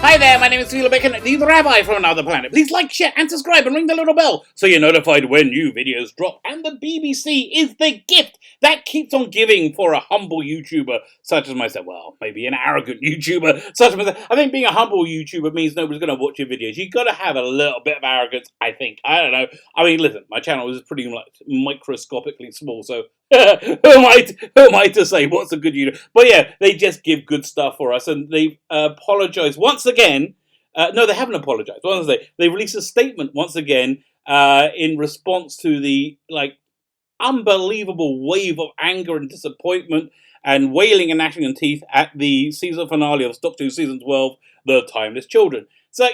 Hi there, my name is Sylvester, the Rabbi from another planet. Please like, share, and subscribe, and ring the little bell so you're notified when new videos drop. And the BBC is the gift that keeps on giving for a humble YouTuber such as myself. Well, maybe an arrogant YouTuber such as myself. I think being a humble YouTuber means nobody's going to watch your videos. You've got to have a little bit of arrogance, I think. I don't know. I mean, listen, my channel is pretty microscopically small, so who am I to say what's a good YouTuber? But yeah, they just give good stuff for us, and they apologise once again. No, they haven't apologized. What did they released a statement once again in response to the unbelievable wave of anger and disappointment and wailing and gnashing of teeth at the season finale of Doctor Who Season 12, The Timeless Children. So,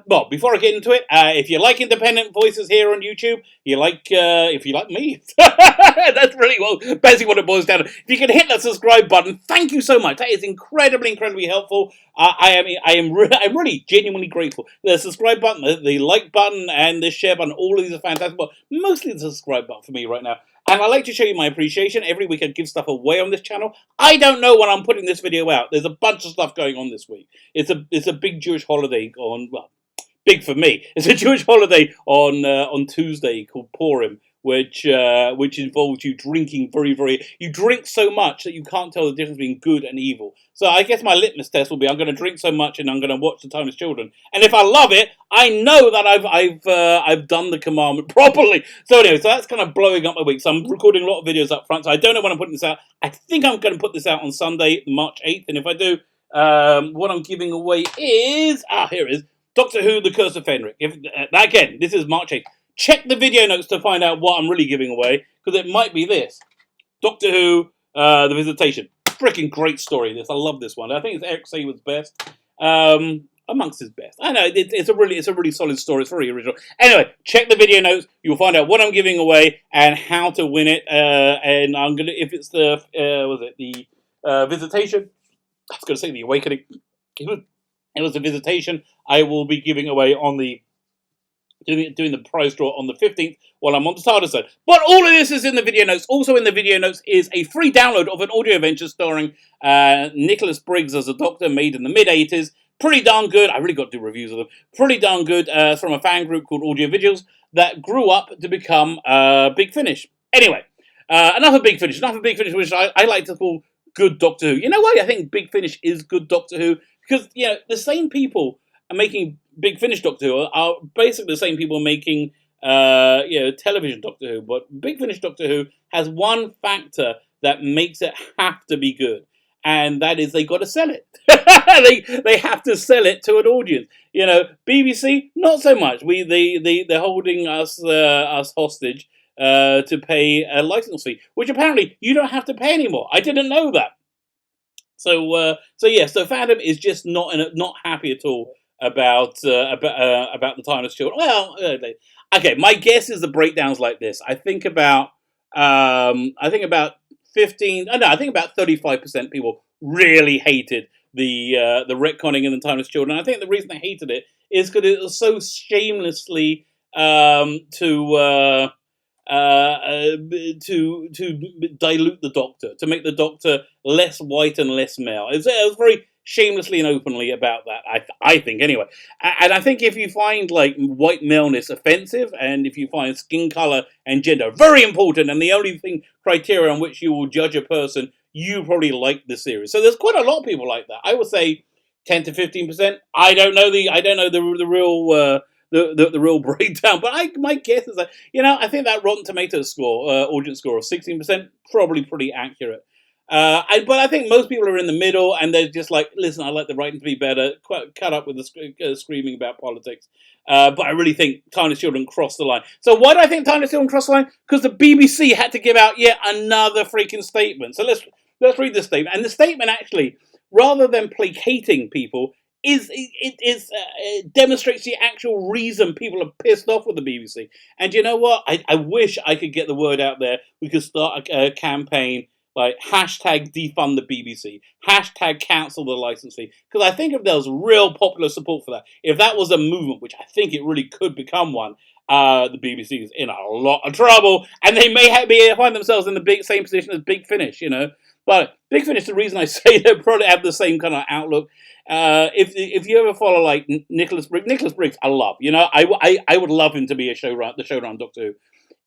well, before I get into it, if you like independent voices here on YouTube, if you like me, that's really basically what it boils down to. If you can hit that subscribe button, thank you so much. That is incredibly helpful. I'm really genuinely grateful. The subscribe button, the like button, and the share button, all of these are fantastic, but mostly the subscribe button for me right now. And I like to show you my appreciation. Every week I give stuff away on this channel. I don't know when I'm putting this video out. There's a bunch of stuff going on this week. It's a big Jewish holiday on, well, big for me. It's a Jewish holiday on Tuesday called Purim, which involves you drinking you drink so much that you can't tell the difference between good and evil. So I guess my litmus test will be I'm going to drink so much and I'm going to watch The Timeless Children. And if I love it, I know that I've done the commandment properly. So anyway, so that's kind of blowing up my week. So I'm recording a lot of videos up front. So I don't know when I'm putting this out. I think I'm going to put this out on Sunday, March 8th. And if I do, what I'm giving away is here it is. Doctor Who: The Curse of Fenric. Again, this is March 8th. Check the video notes to find out what I'm really giving away, because it might be this. Doctor Who, The Visitation. Freaking great story, this. I love this one. I think it's Eric Saber's best. Amongst his best. I know, it's a really solid story. It's very original. Anyway, check the video notes. You'll find out what I'm giving away and how to win it. And I'm going to, if it's the Visitation, I was going to say the Awakening. It was the Visitation. I will be giving away on the doing the prize draw on the 15th while I'm on the TARDIS side. But all of this is in the video notes. Also in the video notes is a free download of an audio adventure starring Nicholas Briggs as a Doctor, made in the mid-80s. Pretty darn good. I really got to do reviews of them. Pretty darn good from a fan group called Audio Vigils that grew up to become Big Finish. Anyway, enough of Big Finish, which I like to call good Doctor Who. You know why I think Big Finish is good Doctor Who? Because, the same people are making Big Finish Doctor Who are basically the same people making, television Doctor Who. But Big Finish Doctor Who has one factor that makes it have to be good, and that is they got to sell it. they have to sell it to an audience. BBC not so much. They're holding us hostage to pay a license fee, which apparently you don't have to pay anymore. I didn't know that. So Fandom is just not happy at all about the Timeless Children. Well, okay, my guess is the breakdown's like this. I think about 35% people really hated the retconning in the Timeless Children. I think the reason they hated it is because it was so shamelessly to dilute the Doctor, to make the Doctor less white and less male. It was very shamelessly and openly about that, I think, anyway. And I think if you find, white maleness offensive, and if you find skin colour and gender very important, and the only criteria on which you will judge a person, you probably like the series. So there's quite a lot of people like that. I would say 10 to 15%. I don't know the real breakdown, but my guess is that, I think that Rotten Tomatoes score, audience score of 16%, probably pretty accurate. But I think most people are in the middle, and they're just like, listen, I like the writing to be better, cut up with the screaming about politics. But I really think Timeless Children crossed the line. So why do I think Timeless Children crossed the line? Because the BBC had to give out yet another freaking statement. So let's read the statement. And the statement actually, rather than placating people, it demonstrates the actual reason people are pissed off with the BBC. And you know what? I wish I could get the word out there. We could start a campaign like hashtag defund the BBC, hashtag cancel the license fee. Because I think if there was real popular support for that, if that was a movement, which I think it really could become one, the BBC is in a lot of trouble, and they may find themselves in the same position as Big Finish. But Big Finish, the reason I say they probably have the same kind of outlook. If you ever follow like Nicholas Briggs, I love. I would love him to be the showrunner on Doctor Who.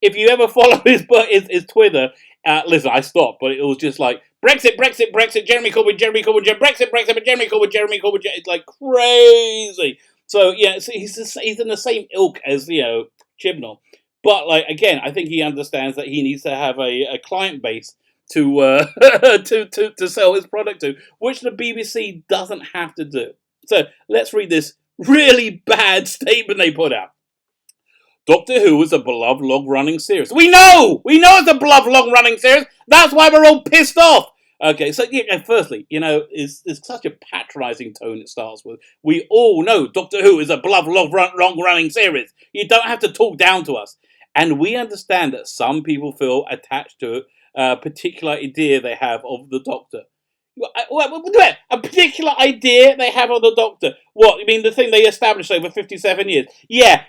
If you ever follow his Twitter, listen, I stopped, but it was just like Brexit, Brexit, Brexit, Jeremy Corbyn, Brexit, Brexit, but Jeremy Corbyn, Jeremy Corbyn. It's like crazy. So yeah, so he's in the same ilk as Chibnall, but like again, I think he understands that he needs to have a client base to to sell his product to, which the BBC doesn't have to do. So let's read this really bad statement they put out. Doctor Who is a beloved long-running series. We know it's a beloved long-running series. That's why we're all pissed off. Okay, so firstly, it's such a patronising tone it starts with. We all know Doctor Who is a beloved long-running series. You don't have to talk down to us. And we understand that some people feel attached to a particular idea they have of the Doctor. A particular idea they have of the Doctor. What, you mean the thing they established over 57 years? Yeah,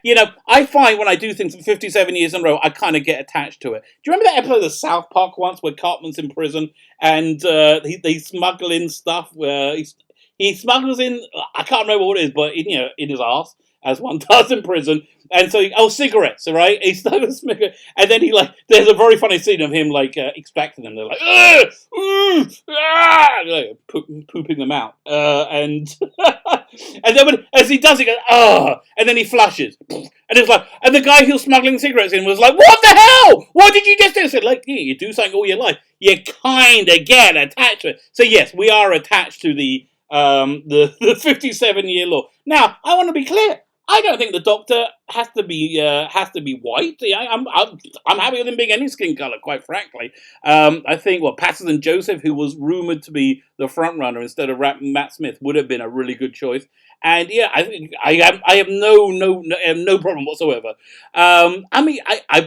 I find when I do things for 57 years in a row, I kind of get attached to it. Do you remember that episode of South Park once where Cartman's in prison and they smuggle in stuff? He smuggles in, I can't remember what it is, but in his arse, as one does in prison. And so, cigarettes, right? He started smoking, and then there's a very funny scene of him extracting them. They're like, pooping them out, and and then as he does, he goes, and then he flushes, and it's like, and the guy who's smuggling cigarettes in was like, what the hell? What did you just do? I said, you do something all your life, you kind of get attached to it. So yes, we are attached to the 57-year law. Now, I want to be clear. I don't think the Doctor has to be white. Yeah, I'm happy with him being any skin color, quite frankly. I think Patterson Joseph, who was rumored to be the front runner instead of Matt Smith, would have been a really good choice. And yeah, I think I have no problem whatsoever.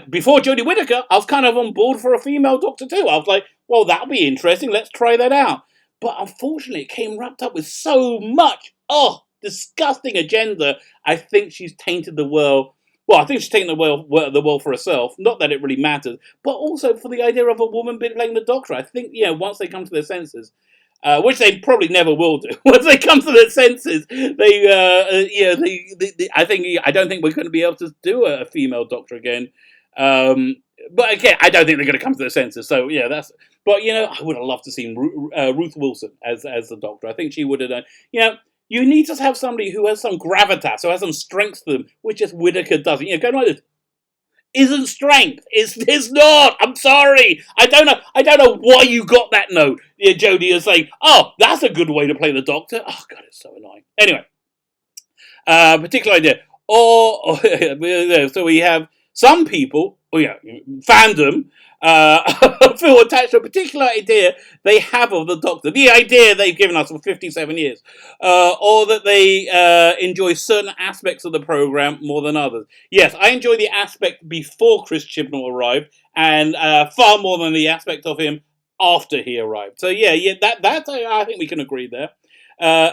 Before Jodie Whittaker, I was kind of on board for a female Doctor too. I was like, well, that'll be interesting. Let's try that out. But unfortunately, it came wrapped up with so much disgusting agenda. I think she's tainted the world. Well, I think she's taken the world for herself. Not that it really matters, but also for the idea of a woman playing the Doctor. I think once they come to their senses, which they probably never will do. Once they come to their senses, I don't think we're going to be able to do a female Doctor again. But again, I don't think they're going to come to their senses. So yeah, that's. But I would have loved to see Ruth Wilson as the Doctor. I think she would have done. You need to have somebody who has some gravitas, who has some strength to them, which just Whittaker doesn't. Going like this isn't strength. It's not. I'm sorry. I don't know why you got that note. Yeah, Jodie is saying, "Oh, that's a good way to play the Doctor." Oh God, it's so annoying. Anyway, particular idea. So we have some people. Fandom. Feel attached to a particular idea they have of the Doctor, the idea they've given us for 57 years, or that they enjoy certain aspects of the program more than others. Yes, I enjoy the aspect before Chris Chibnall arrived, and far more than the aspect of him after he arrived. So that I think we can agree there.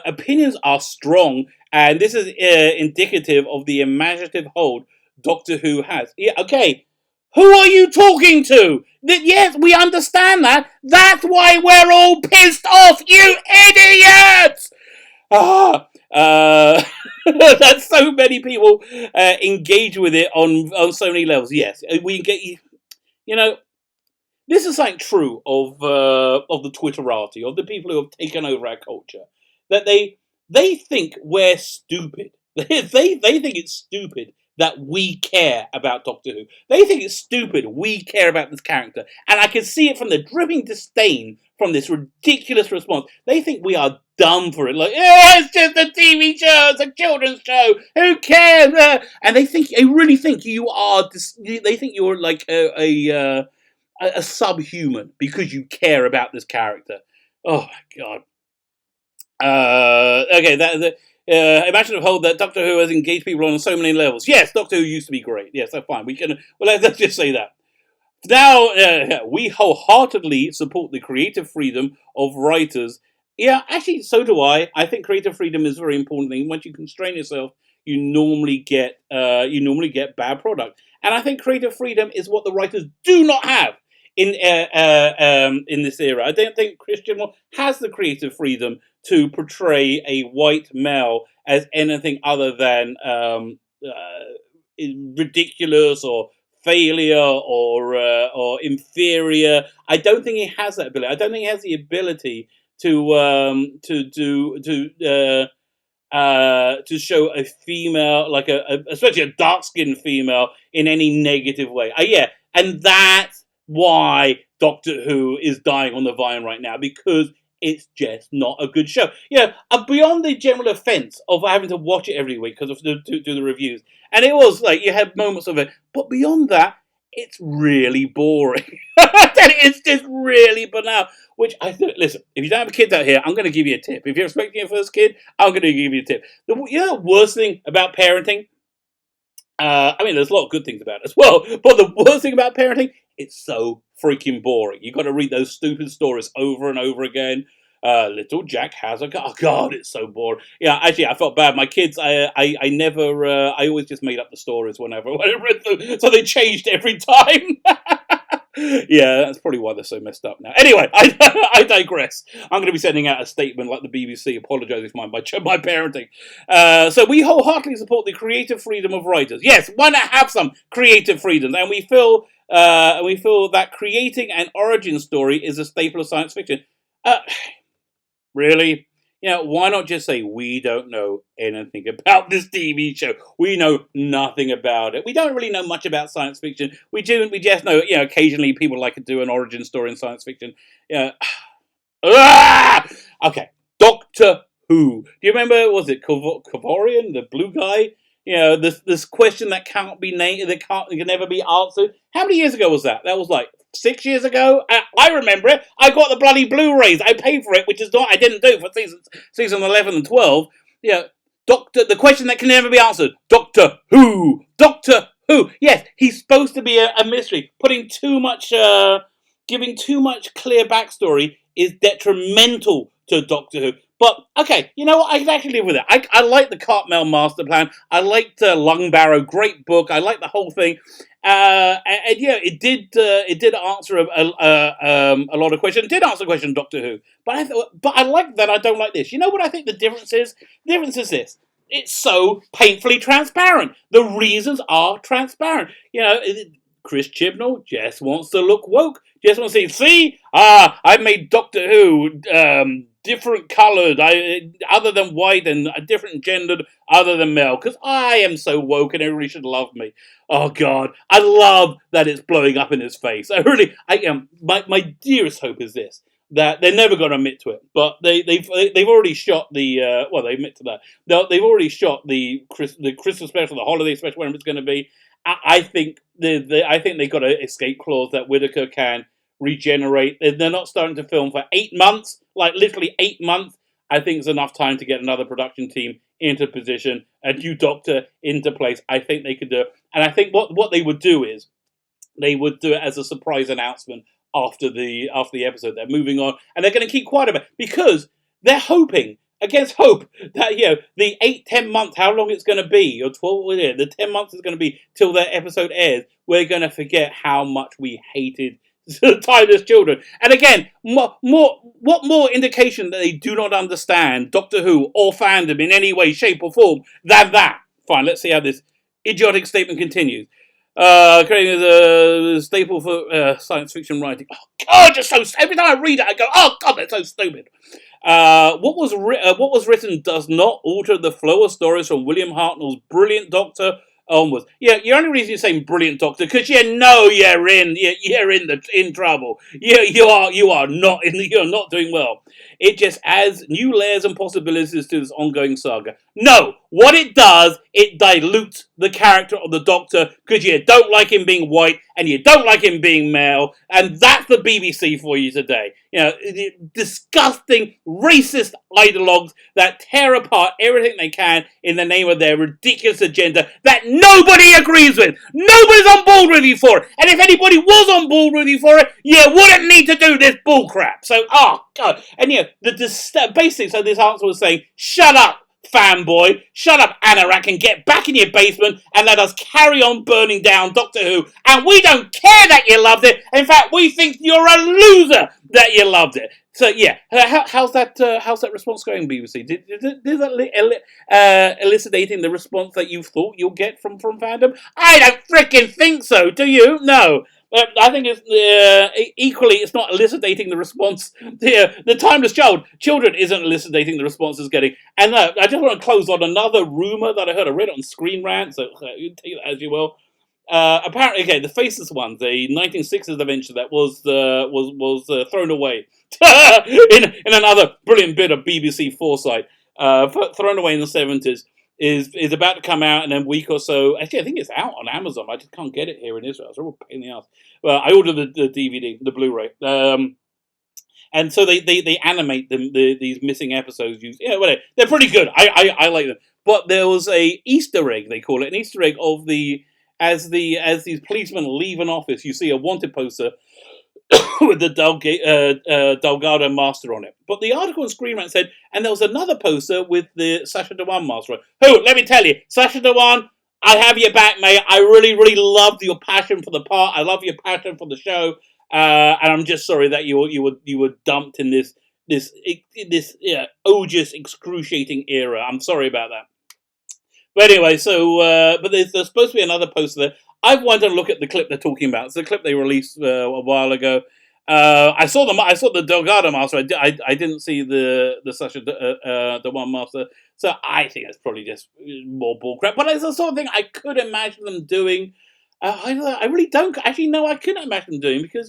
Opinions are strong, and this is indicative of the imaginative hold Doctor Who has. Yeah, okay. Who are you talking to? Yes, we understand that. That's why we're all pissed off, you idiots! That so many people engage with it on so many levels. Yes, we get this is something true of the Twitterati, of the people who have taken over our culture. That they think we're stupid. They think it's stupid that we care about Doctor Who. They think it's stupid we care about this character. And I can see it from the dripping disdain from this ridiculous response. They think we are dumb for it. Like, it's just a TV show, it's a children's show, who cares? And they really think you are, they think you're like a subhuman because you care about this character. Oh my God. Okay, imagine a hold that Doctor Who has engaged people on so many levels. Yes, Doctor Who used to be great. Yes, that's fine. We can. Well, let's just say that. Now, we wholeheartedly support the creative freedom of writers. Yeah, actually, so do I. I think creative freedom is a very important thing. Once you constrain yourself, you normally get bad product. And I think creative freedom is what the writers do not have. in this era. I don't think Christian has the creative freedom to portray a white male as anything other than ridiculous or failure or inferior. I don't think he has that ability. I don't think he has the ability to show a female, like especially a dark-skinned female, in any negative way. Yeah, and that's why Doctor Who is dying on the vine right now, because it's just not a good show. Beyond the general offence of having to watch it every week because of do the reviews, and it was like you had moments of it, but beyond that, it's really boring. It's just really banal. Which I think, listen, if you don't have kids out here, I'm going to give you a tip. If you're expecting your first kid, I'm going to give you a tip. The worst thing about parenting, there's a lot of good things about it as well, but the worst thing about parenting, it's so freaking boring. You've got to read those stupid stories over and over again. Little Jack has a car. Oh, God, it's so boring. Yeah, actually, I felt bad. My kids, I always just made up the stories whenever I read them, so they changed every time. Yeah, that's probably why they're so messed up now. Anyway, I digress. I'm going to be sending out a statement like the BBC apologising for my parenting. So we wholeheartedly support the creative freedom of writers. Yes, why not have some creative freedom? And we feel that creating an origin story is a staple of science fiction. Really? Why not just say, we don't know anything about this TV show. We know nothing about it. We don't really know much about science fiction. We just know, occasionally people like to do an origin story in science fiction. Okay, Doctor Who. Do you remember, was it Kavorian, the blue guy? This question that can't be named, that can never be answered. How many years ago was that? That was like 6 years ago. I remember it. I got the bloody Blu-rays. I paid for it, which is not. I didn't do for season 11 and 12. The question that can never be answered. Doctor Who. Doctor Who. Yes, he's supposed to be a mystery. Giving too much clear backstory is detrimental to Doctor Who. But, okay, you know what? I can actually live with it. I like the Cartmel master plan. I liked Lung Barrow. Great book. I like the whole thing. It did answer a lot of questions. It did answer a question, Doctor Who. But I like that. I don't like this. You know what I think the difference is? The difference is this. It's so painfully transparent. The reasons are transparent. Chris Chibnall just wants to look woke. Just wants to see, I've made Doctor Who different coloured, other than white, and different gendered, other than male, because I am so woke and everybody should love me. Oh God, I love that it's blowing up in his face. I am. My dearest hope is this: that they're never going to admit to it, but they've already shot the they admit to that. They've already shot the Christmas special, the holiday special, whatever it's going to be. I think they've got an escape clause that Whittaker can regenerate. They're not starting to film for 8 months, like literally 8 months. I think it's enough time to get another production team into position, a new Doctor into place. I think they could do it, and I think what they would do is they would do it as a surprise announcement after the episode. They're moving on, and they're going to keep quiet about it because they're hoping against hope that the 8-10 months, how long it's going to be, or 12, the 10 months is going to be till their episode airs. We're going to forget how much we hated Timeless Children. And again, what more indication that they do not understand Doctor Who or fandom in any way, shape, or form than that? Fine, let's see how this idiotic statement continues. Creating a staple for science fiction writing. Oh God, just so every time I read it, I go, oh God, that's so stupid. What was written does not alter the flow of stories from William Hartnell's brilliant Doctor onwards. Yeah, the only reason you're saying brilliant Doctor because you know you're in trouble. You're not doing well. It just adds new layers and possibilities to this ongoing saga. No, what it does, it dilutes the character of the Doctor because you don't like him being white and you don't like him being male, and that's the BBC for you today. Disgusting, racist ideologues that tear apart everything they can in the name of their ridiculous agenda that nobody agrees with. Nobody's on board with you for it. And if anybody was on board with you for it, you wouldn't need to do this bullcrap. So, God. And basically, so this answer was saying, shut up, fanboy. Shut up, Anorak, and get back in your basement and let us carry on burning down Doctor Who. And we don't care that you loved it. In fact, we think you're a loser that you loved it. So yeah, how's that response going, BBC? Did that elucidating the response that you thought you'll get from Fandom? I don't freaking think so. Do you? No. I think it's equally. It's not elucidating the response. The timeless children isn't elucidating the response it's getting. And I just want to close on another rumor that I heard. I read it on Screen Rant, so you take that as you will. Apparently, okay, the Faceless One, the 1960s adventure that was thrown away in another brilliant bit of BBC foresight, thrown away in the 70s, is about to come out in a week or so. Actually, I think it's out on Amazon. I just can't get it here in Israel. It's a real pain in the ass. Well, I ordered the DVD, the Blu-ray. And so they animate these missing episodes. Whatever. They're pretty good. I like them. But there was a Easter egg, they call it, an Easter egg of as these policemen leave an office, you see a wanted poster with the Delgado master on it. But the article on Screen Rant said, and there was another poster with the Sacha Dhawan master on it. Who, let me tell you, Sacha Dhawan, I have your back, mate. I really, really loved your passion for the part. I love your passion for the show. And I'm just sorry that you were dumped in this odious, excruciating era. I'm sorry about that. But anyway, so but there's supposed to be another poster there. I've wanted to look at the clip they're talking about. It's a clip they released a while ago. I saw the Delgado master. I didn't see the Sacha the one master. So I think it's probably just more bullcrap. But it's the sort of thing I could imagine them doing. I really don't actually. No, I couldn't imagine them doing, because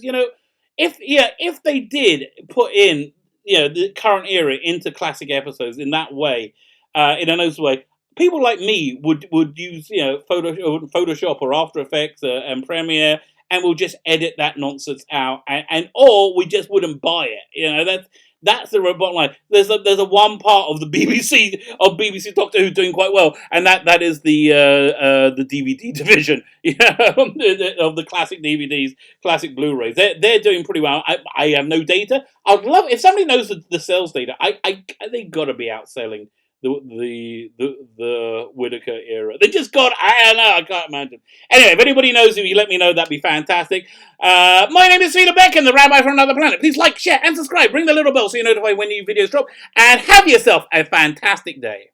if they did put in the current era into classic episodes in that way, in a noticeable way, people like me would use Photoshop or After Effects and Premiere, and we'll just edit that nonsense out, or we just wouldn't buy it. That's the bottom line. There's a one part of the BBC Doctor Who doing quite well, and that is the DVD division of the classic DVDs, classic Blu-rays. They're doing pretty well. I have no data. I'd love if somebody knows the sales data. They got to be outselling the Whittaker era. They just got, I don't know, I can't imagine. Anyway, if anybody knows who, you let me know, that'd be fantastic. My name is Sylvester Beck, and the Rabbi from Another Planet. Please like, share, and subscribe. Ring the little bell so you're notified when new videos drop. And have yourself a fantastic day.